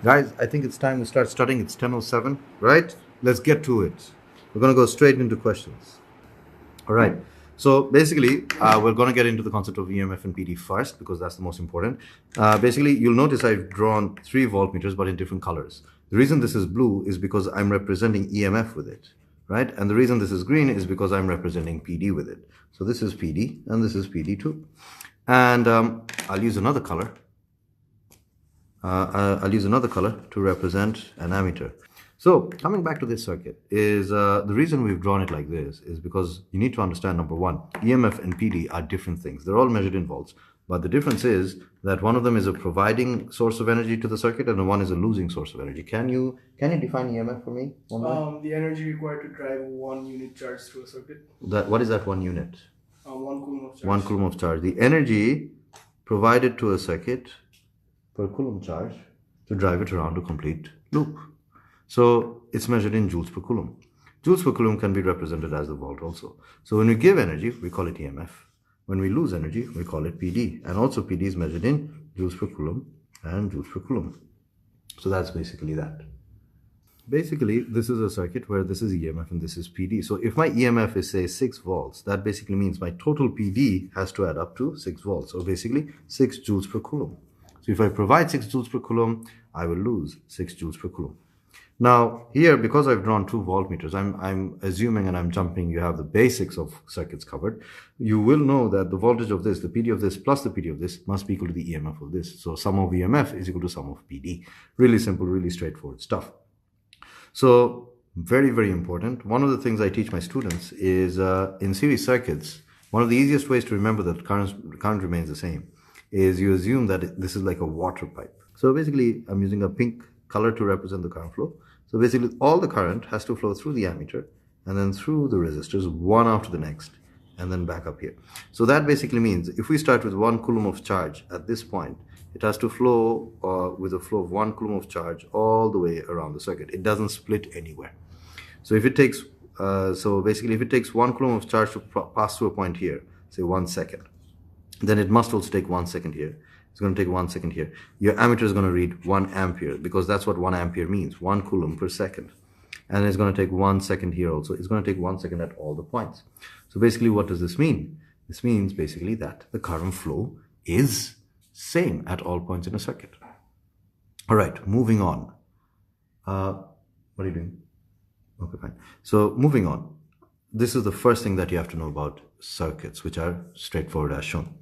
Guys, I think it's time to start studying. It's 10:07, right? Let's get to it. We're going to go straight into questions. All right. So basically, we're going to get into the concept of EMF and PD first because that's the most important. Basically, you'll notice I've drawn 3 voltmeters but in different colors. The reason this is blue is because I'm representing EMF with it, right? And the reason this is green is because I'm representing PD with it. So this is PD and this is PD2. And I'll use another color. I'll use another color to represent an ammeter. So coming back to this circuit is the reason we've drawn it like this is because you need to understand number one, EMF and PD are different things. They're all measured in volts, but the difference is that one of them is a providing source of energy to the circuit and one is a losing source of energy. Can you define EMF for me? The energy required to drive 1 unit charge through a circuit. What is that 1 unit? 1 coulomb of charge. 1 coulomb of charge. The energy provided to a circuit per coulomb charge to drive it around a complete loop. So it's measured in joules per coulomb. Joules per coulomb can be represented as the volt also. So when we give energy, we call it EMF. When we lose energy, we call it PD. And also PD is measured in joules per coulomb and joules per coulomb. So that's basically that. Basically, this is a circuit where this is EMF and this is PD. So if my EMF is, say, 6 volts, that basically means my total PD has to add up to 6 volts. So basically, 6 joules per coulomb. So if I provide 6 joules per coulomb, I will lose 6 joules per coulomb. Now, here, because I've drawn 2 voltmeters, I'm assuming and I'm jumping, you have the basics of circuits covered. You will know that the voltage of this, the PD of this plus the PD of this must be equal to the EMF of this. So sum of EMF is equal to sum of PD. Really simple, really straightforward stuff. So very, very important. One of the things I teach my students is in series circuits, one of the easiest ways to remember that current remains the same is you assume that this is like a water pipe. So basically, I'm using a pink color to represent the current flow. So basically, all the current has to flow through the ammeter and then through the resistors, one after the next, and then back up here. So that basically means if we start with 1 coulomb of charge at this point, it has to flow with a flow of 1 coulomb of charge all the way around the circuit. It doesn't split anywhere. So if it takes, if it takes 1 coulomb of charge to pass through a point here, say 1 second, then it must also take 1 second here. It's going to take 1 second here. Your ammeter is going to read 1 ampere because that's what 1 ampere means, 1 coulomb per second. And it's going to take 1 second here also. It's going to take 1 second at all the points. So basically, what does this mean? This means basically that the current flow is same at all points in a circuit. All right, moving on. What are you doing? Okay, fine. So moving on. This is the first thing that you have to know about circuits, which are straightforward as shown.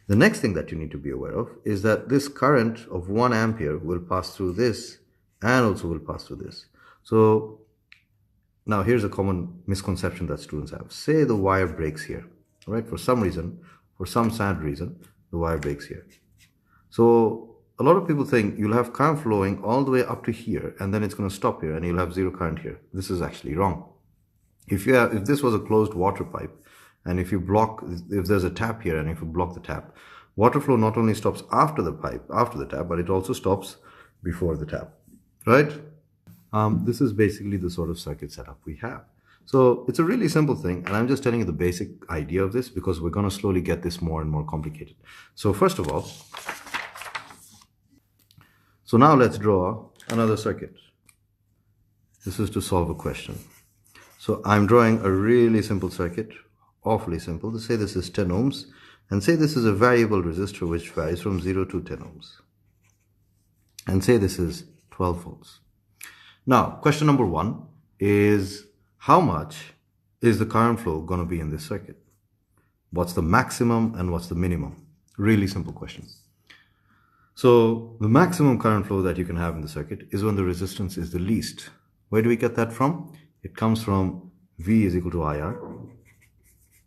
The next thing that you need to be aware of is that this current of 1 ampere will pass through this and also will pass through this. So now here's a common misconception that students have. Say the wire breaks here, all right? For some reason, for some sad reason, the wire breaks here. So a lot of people think you'll have current flowing all the way up to here and then it's going to stop here and you'll have zero current here. This is actually wrong. If this was a closed water pipe and if there's a tap here and if you block the tap, water flow not only stops after the tap, but it also stops before the tap, right? This is basically the sort of circuit setup we have. So it's a really simple thing, and I'm just telling you the basic idea of this because we're going to slowly get this more and more complicated. So first of all, so now let's draw another circuit. This is to solve a question. So I'm drawing a really simple circuit, awfully simple. Let's say this is 10 ohms, and say this is a variable resistor which varies from 0 to 10 ohms. And say this is 12 volts. Now, question number 1 is how much is the current flow going to be in this circuit? What's the maximum and what's the minimum? Really simple question. So the maximum current flow that you can have in the circuit is when the resistance is the least. Where do we get that from? It comes from V is equal to IR.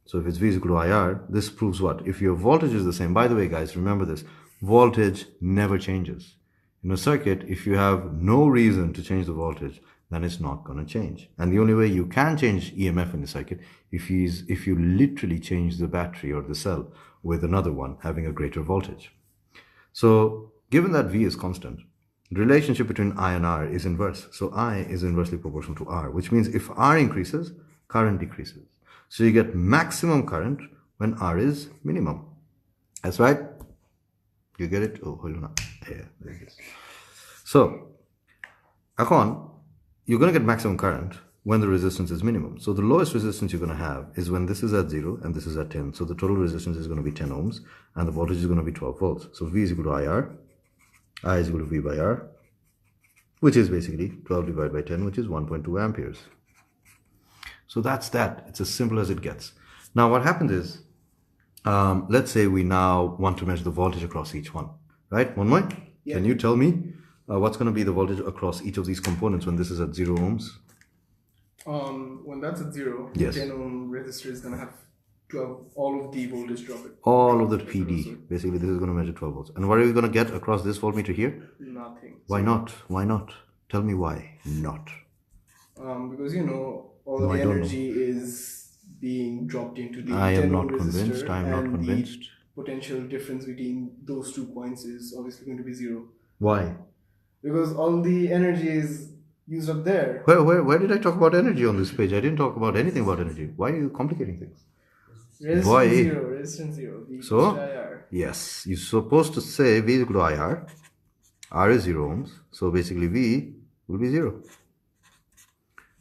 So if it's V is equal to IR, this proves what? If your voltage is the same, by the way, guys, remember this, voltage never changes. In a circuit, if you have no reason to change the voltage, then it's not going to change. And the only way you can change EMF in the circuit if you literally change the battery or the cell with another one having a greater voltage. So given that V is constant, the relationship between I and R is inverse. So I is inversely proportional to R, which means if R increases, current decreases. So you get maximum current when R is minimum. That's right. You get it? Oh, hold on. Yeah, there it is. So Akon, you're going to get maximum current when the resistance is minimum. So the lowest resistance you're going to have is when this is at 0 and this is at 10. So the total resistance is going to be 10 ohms and the voltage is going to be 12 volts. So V is equal to IR, I is equal to V by R, which is basically 12 divided by 10, which is 1.2 amperes. So that's that. It's as simple as it gets. Now what happens is, let's say we now want to measure the voltage across each one, right? Monmoy, Yeah. Can you tell me what's going to be the voltage across each of these components when this is at 0 ohms? When that's at 0, Yes. the 10 ohm resistor is gonna have 12, all of the voltage drop it. All of the Drop it PD. across it. Basically, this is going to measure 12 volts. And what are we going to get across this voltmeter here? Nothing. Why not? Why not? Tell me why not. Because all No, of I the don't energy is being dropped into the I 10 am ohm not convinced. resistor, I am not and convinced. the potential difference between those 2 points is obviously going to be 0. Why? Because all the energy is used up there. Where did I talk about energy on this page? I didn't talk about anything about energy. Why are you complicating things? Resistance Why? 0, resistance 0. The So? IR. Yes, you're supposed to say V is equal to IR. R is 0 ohms. So basically V will be 0.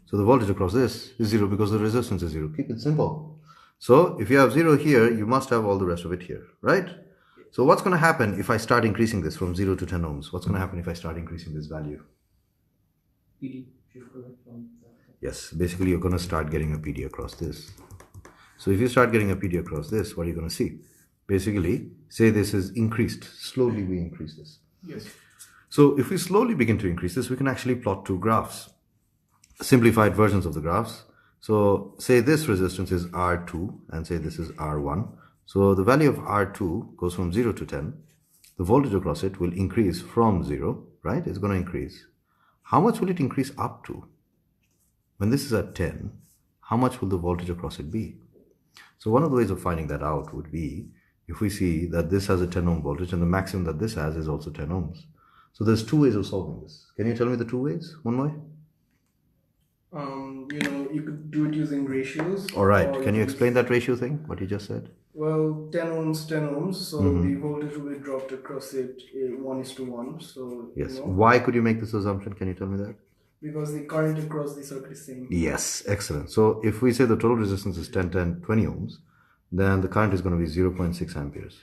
So the voltage across this is 0 because the resistance is 0. Keep it simple. So if you have 0 here, you must have all the rest of it here, right? So what's going to happen if I start increasing this from 0 to 10 ohms? What's going to happen if I start increasing this value? PD. Yes, basically you're going to start getting a PD across this. So if you start getting a PD across this, what are you going to see? Basically, say this is increased. Slowly we increase this. Yes. So if we slowly begin to increase this, we can actually plot two graphs, simplified versions of the graphs. So say this resistance is R2 and say this is R1. So the value of R2 goes from 0 to 10. The voltage across it will increase from 0, right? It's going to increase. How much will it increase up to? When this is at 10, how much will the voltage across it be? So one of the ways of finding that out would be if we see that this has a 10 ohm voltage and the maximum that this has is also 10 ohms. So there's two ways of solving this. Can you tell me the two ways, Monmoy? You could do it using ratios. All right. or Can you use- explain that ratio thing, what you just said? Well, 10 ohms, 10 ohms. So Mm-hmm. the voltage will be dropped across it 1:1. So, Yes. Why could you make this assumption? Can you tell me that? because the current across the circuit is same. Yes. Excellent. So if we say the total resistance is 10, 10, 20 ohms, then the current is going to be 0.6 amperes,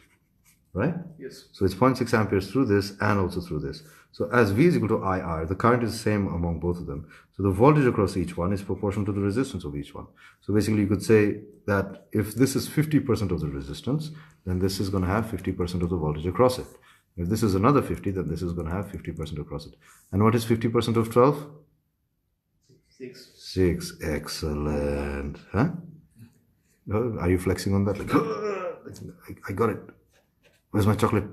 right? Yes. So it's 0.6 amperes through this and also through this. So as V is equal to IR, the current is the same among both of them. So the voltage across each one is proportional to the resistance of each one. So basically you could say that if this is 50% of the resistance, then this is going to have 50% of the voltage across it. If this is another 50, then this is going to have 50% across it. And what is 50% of 12? 6. 6. Excellent. Huh? Oh, are you flexing on that? Like, I got it. Where's my chocolate?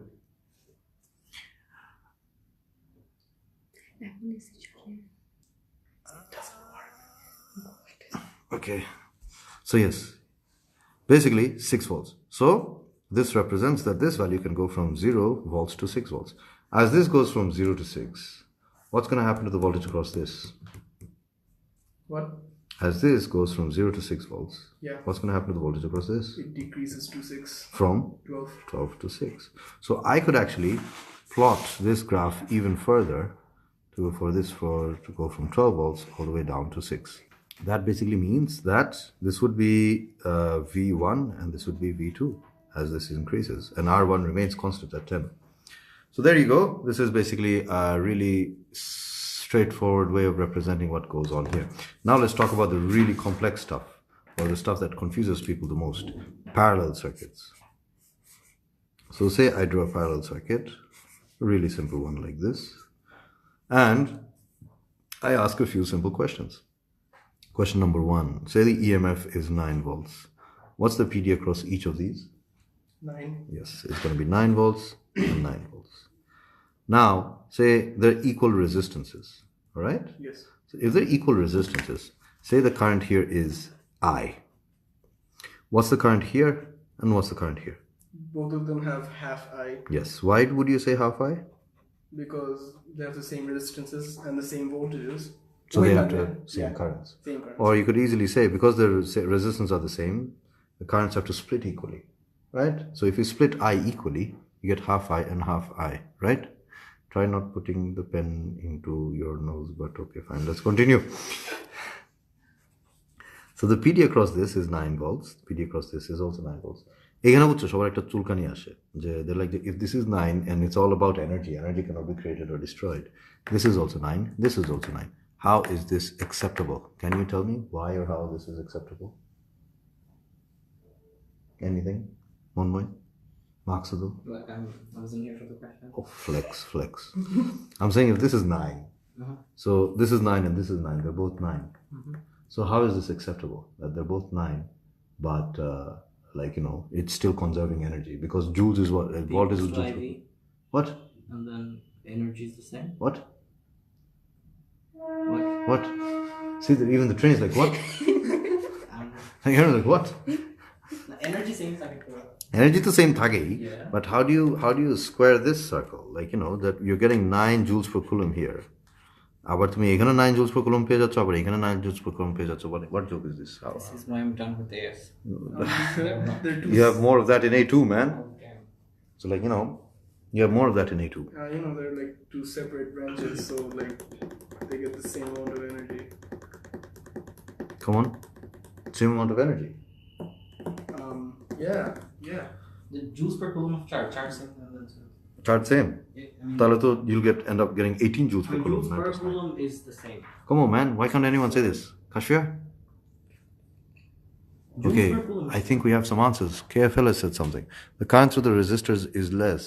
Okay. So yes, basically 6 volts. So this represents that this value can go from 0 volts to 6 volts. As this goes from 0 to 6, what's going to happen to the voltage across this? What? As this goes from 0 to 6 volts, Yeah. what's going to happen to the voltage across this? It decreases to 6, From 12. 12 to 6. So I could actually plot this graph even further to go from 12 volts all the way down to 6. That basically means that this would be V1 and this would be V2 as this increases, and R1 remains constant at 10. So there you go. This is basically a really straightforward way of representing what goes on here. Now let's talk about the really complex stuff, or the stuff that confuses people the most: parallel circuits. So say I draw a parallel circuit, a really simple one like this, and I ask a few simple questions. Question number 1, say the EMF is 9 volts. What's the PD across each of these? 9. Yes, it's going to be 9 volts and 9 volts. Now, say they're equal resistances, all right? Yes. So if they're equal resistances, say the current here is I. What's the current here and what's the current here? Both of them have half I Yes. Why would you say half I? because they have the same resistances and the same voltages. So they Wait, have no, to have yeah. same currents. Same currents. Or you could easily say, because the resistance are the same, the currents have to split equally, right? So if you split I equally, you get half I and half I, right? Try not putting the pen into your nose, but okay, fine. Let's continue. So the PD across this is 9 volts. PD across this is also 9 volts. এখানে বুঝছো সবার একটা চুলকানি আসে যে they're like, if this is 9 and it's all about energy cannot be created or destroyed. This is also 9. This is also 9. How is this acceptable? Can you tell me why or how this is acceptable? Anything? Monmoy? Maqsadul? I wasn't here for the question. Oh, flex. I'm saying if this is 9, so this is 9 and this is 9, they're both 9. So how is this acceptable? That they're both 9, but it's still conserving energy because joules is what? Volt is joules. IV, What? and then energy is the same. What? See, even the train is like, what? You're like, what? Energy same thing. Energy to same thagei, Yeah. but how do you square this circle? That you're getting 9 joules per coulomb here. আবার তুমি এখানে 9 joules per coulomb পেয়ে যাচ্ছ, আবার এখানে 9 joules per coulomb পেয়ে যাচ্ছ. What joke is this? This is why I'm done with this. They're two. You have more of that in A2, man. Okay. So you have more of that in A2. They're like two separate branches, so like they get the same amount of energy. Come on. Same amount of energy. Yeah. The joules per coulomb of charge same. Charge same. Yeah, তাহলে তো you'll end up getting 18 joules per coulomb. joules per 9+9. coulomb is the same. Come on, man. Why can't anyone say this? Kashfia? Joules Okay, per coulomb. I think we have some answers. KFL has said something. The current through the resistors is less.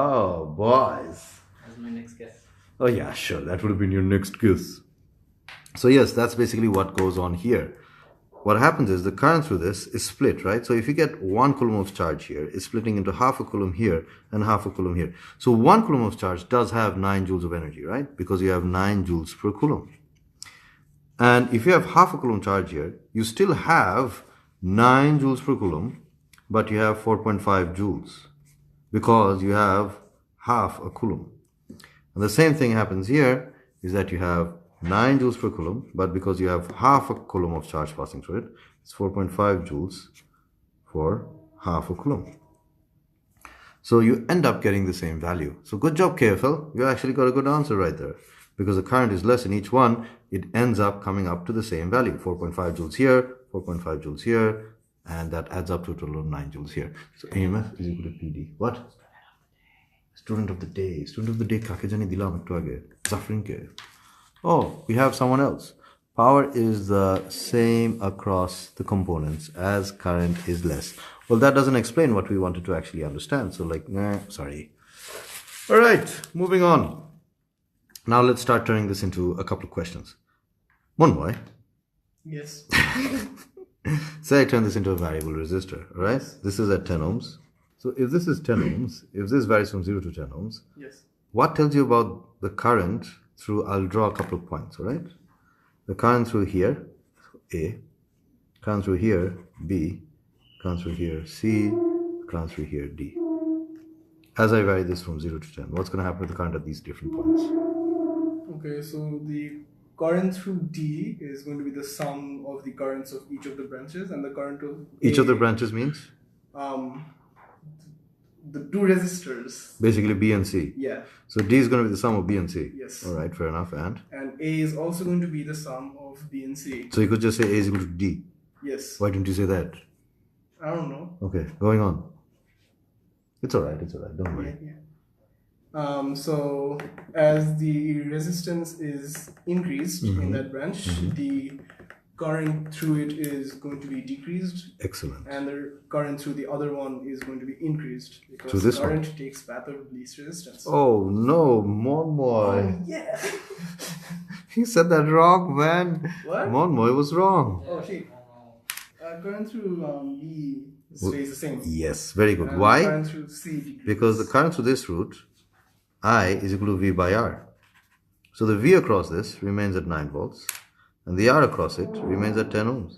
Oh, boys. That's my next guess. Oh, yeah, sure. That would have been your next guess. So, yes, that's basically what goes on here. What happens is the current through this is split, right? So if you get 1 coulomb of charge here, it's splitting into half a coulomb here and half a coulomb here. So 1 coulomb of charge does have 9 joules of energy, right? Because you have 9 joules per coulomb. And if you have half a coulomb charge here, you still have 9 joules per coulomb, but you have 4.5 joules because you have half a coulomb. And the same thing happens here is that you have 9 joules per coulomb, but because you have half a coulomb of charge passing through it, it's 4.5 joules for half a coulomb. So you end up getting the same value. So good job, KFL. You actually got a good answer right there. Because the current is less in each one, it ends up coming up to the same value. 4.5 joules here, 4.5 joules here, and that adds up to a total of 9 joules here. So AMF is equal to PD. What? Student of the day. Student of the day kake jani dilam ekটু আগে? Zafrinke. Oh, we have someone else. Power is the same across the components as current is less. Well, that doesn't explain what we wanted to actually understand. So sorry. All right, moving on. Now let's start turning this into a couple of questions. Monmoy, Yes. say I turn this into a variable resistor, all right? This is at 10 ohms. So if this is 10 ohms, if this varies from 0 to 10 ohms, Yes. what tells you about the current through, I'll draw a couple of points, all right? The current through here, A, current through here, B, current through here, C, current through here, D. As I vary this from 0 to 10, what's going to happen with the current at these different points? Okay, so the current through D is going to be the sum of the currents of each of the branches, and the current of Each of the branches means? The two resistors. Basically B and C. Yeah. So D is going to be the sum of B and C. Yes. All right, fair enough. And A is also going to be the sum of B and C. so you could just say A is equal to D. Yes. Why didn't you say that? I don't know. Okay, going on. It's all right. Don't worry. Yeah. So as the resistance is increased in that branch, the current through it is going to be decreased, Excellent. and the current through the other one is going to be increased because Through this one? current takes path of least resistance. Oh no, Monmoy. Yeah. He said that wrong, man. What? Monmoy was wrong. Oh shit. Current through B stays the same. Yes, very good. And Why? Current through C decreases. Because the current through this route, I is equal to V by R. So the V across this remains at 9 volts, and the R across it remains at 10 ohms.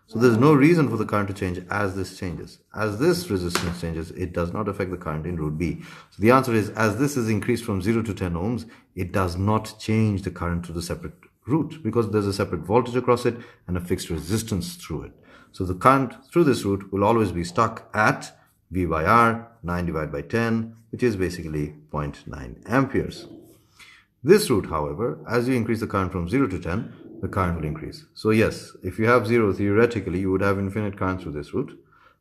So there's no reason for the current to change as this changes. As this resistance changes, it does not affect the current in route B. So the answer is, as this is increased from 0 to 10 ohms, it does not change the current to the separate route because there's a separate voltage across it and a fixed resistance through it. So the current through this route will always be stuck at V by R, 9 divided by 10, which is basically 0.9 amperes. This route, however, as you increase the current from 0 to 10, the current will increase. So yes, if you have 0, theoretically, you would have infinite current through this route.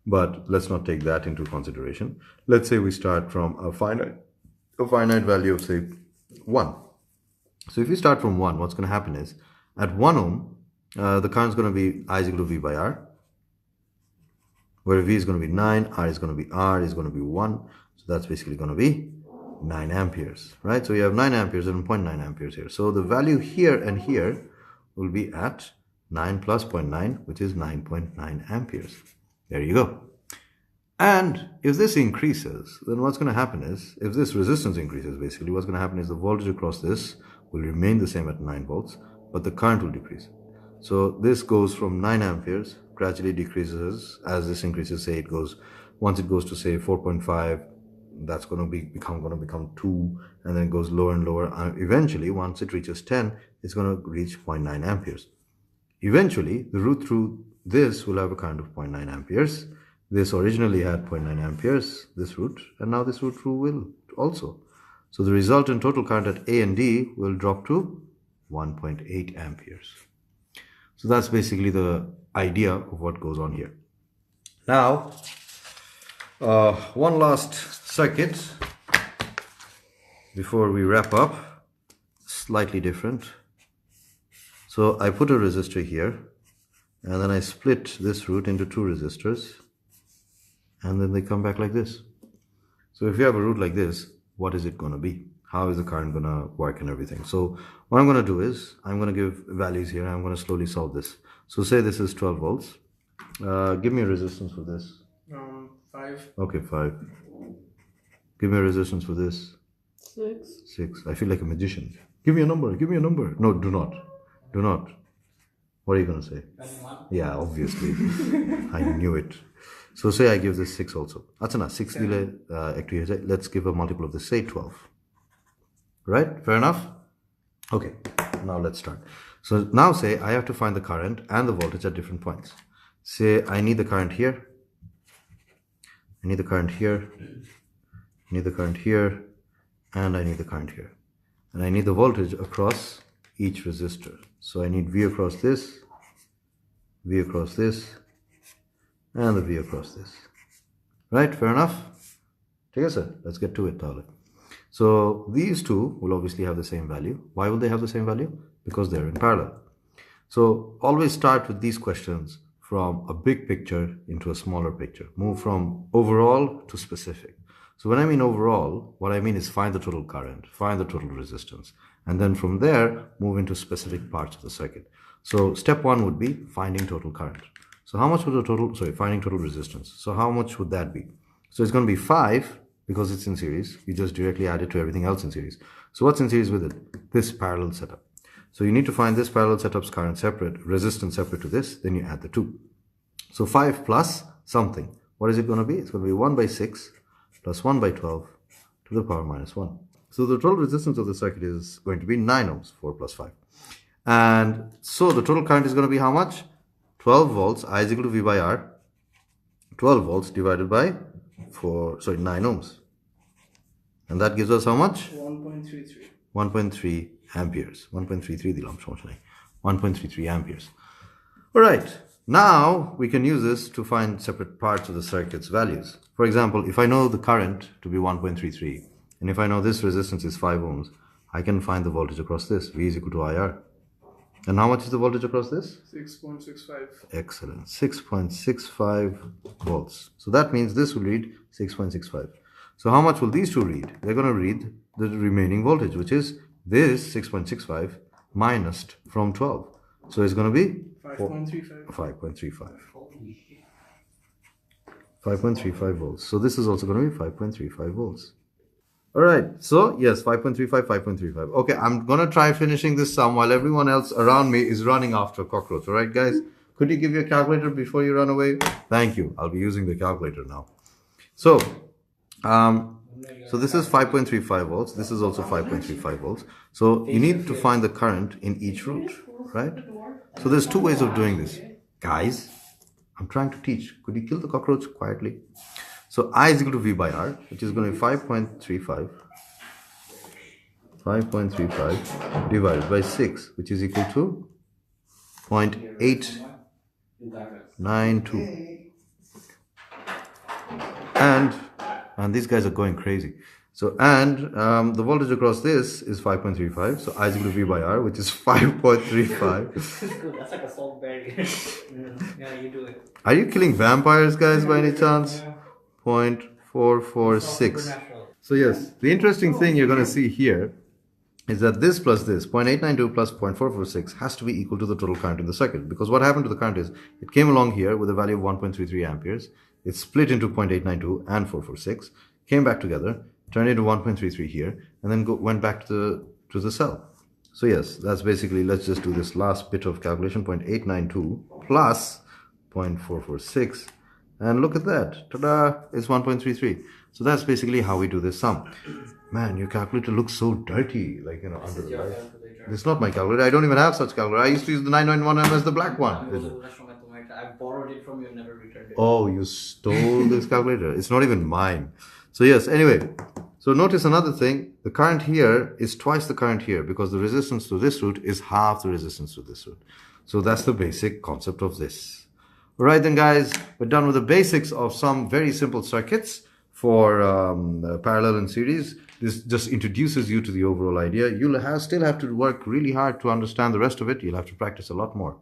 But let's not take that into consideration. Let's say we start from a finite value of, say, 1. So if you start from 1, what's going to happen is, at 1 ohm, the current is going to be I is equal to V by R, where V is going to be 9, R is going to be 1. So that's basically going to be 9 amperes, right? So you have 9 amperes and 0.9 amperes here. So the value here and here will be at 9 plus 0.9, which is 9.9 amperes. There you go. And if this increases, then what's going to happen is, if this resistance increases, basically, what's going to happen is the voltage across this will remain the same at 9 volts, but the current will decrease. So this goes from 9 amperes, gradually decreases as this increases. Say it goes, once it goes to say 4.5, that's going to become 2, and then it goes lower and lower. Eventually, once it reaches 10, it's going to reach 0.9 amperes. Eventually, the route through this will have a current of 0.9 amperes. This originally had 0.9 amperes, this route, and now this route through will also. So the resultant total current at A and D will drop to 1.8 amperes. So that's basically the idea of what goes on here. Now, one last circuit before we wrap up, slightly different. So I put a resistor here, and then I split this route into 2 resistors, and then they come back like this. So if you have a route like this, what is it going to be? How is the current going to work and everything? So what I'm going to do is, I'm going to give values here, and I'm going to slowly solve this. So say this is 12 volts. Give me a resistance for this. 5. Okay, 5. Give me a resistance for this. 6. 6. I feel like a magician. Give me a number. Give me a number. No, do not. Do not. What are you going to say? 21. Yeah, obviously. I knew it. So say I give this 6 also. Achana, 6 dile, let's give a multiple of this, say 12. Right? Fair enough? Okay, now let's start. So now say I have to find the current and the voltage at different points. Say I need the current here. I need the current here. I need the current here. And I need the current here. And I need the voltage across each resistor. So I need V across this, V across this, and the V across this. Right? Fair enough? Take a sec. Let's get to it, darling. So these two will obviously have the same value. Why will they have the same value? Because they're in parallel. So always start with these questions from a big picture into a smaller picture. Move from overall to specific. So when I mean overall, what I mean is find the total current, find the total resistance, and then from there, move into specific parts of the circuit. So step 1 would be finding total current. So how much would finding total resistance. So how much would that be? So it's going to be 5 because it's in series. You just directly add it to everything else in series. So what's in series with it? This parallel setup. So you need to find this parallel setup's current separate, resistance separate to this, then you add the 2. So 5 plus something. What is it going to be? It's going to be 1 by 6 plus 1 by 12 to the power minus 1. So the total resistance of the circuit is going to be 9 ohms, 4 plus 5. And so the total current is going to be how much? 12 volts, I is equal to V by R. 12 volts divided by 9 ohms. And that gives us how much? 1.33. 1.3 amperes. 1.33 dilam, 1.33 amperes. All right. Now we can use this to find separate parts of the circuit's values. For example, if I know the current to be 1.33, and if I know this resistance is 5 ohms, I can find the voltage across this. V is equal to IR. And how much is the voltage across this? 6.65. Excellent. 6.65 volts. So that means this will read 6.65. So how much will these two read? They're going to read the remaining voltage, which is this 6.65 minus from 12. So it's going to be 5.35. 5.35. 5.35 volts. So this is also going to be 5.35 volts. All right. So yes, 5.35, 5.35. Okay, I'm going to try finishing this sum while everyone else around me is running after a cockroach. All right, guys? Could you give your calculator before you run away? Thank you. I'll be using the calculator now. So, so this is 5.35 volts. This is also 5.35 volts. So you need to find the current in each route, right? So there's 2 ways of doing this. Guys, I'm trying to teach. Could you kill the cockroach quietly? So I is equal to V by R, which is going to be 5.35 divided by 6, which is equal to 0.892. And these guys are going crazy. So, the voltage across this is 5.35. So I is equal to V by R, which is 5.35. That's like a salt barrier. Yeah, you do it. Are you killing vampires, guys, by any chance? 0.446. Supernatural. So yes, the interesting thing you're going to see here is that this plus this, 0.892 plus 0.446, has to be equal to the total current in the circuit. Because what happened to the current is, it came along here with a value of 1.33 amperes. It split into 0.892 and 446, came back together, turned into 1.33 here, and then went back to the cell. So yes, that's basically, let's just do this last bit of calculation, 0.892 plus 0.446, and look at that, ta-da, it's 1.33. So that's basically how we do this sum. Man, your calculator looks so dirty, like, you know, under the light. It's not my calculator. I don't even have such calculator. I used to use the 991M as the black one. I borrowed it from you and never returned it. Oh, you stole this calculator. It's not even mine. So yes, anyway. So notice another thing. The current here is twice the current here because the resistance to this root is half the resistance to this root. So that's the basic concept of this. All right then, guys, we're done with the basics of some very simple circuits for parallel and series. This just introduces you to the overall idea. You'll still have to work really hard to understand the rest of it. You'll have to practice a lot more.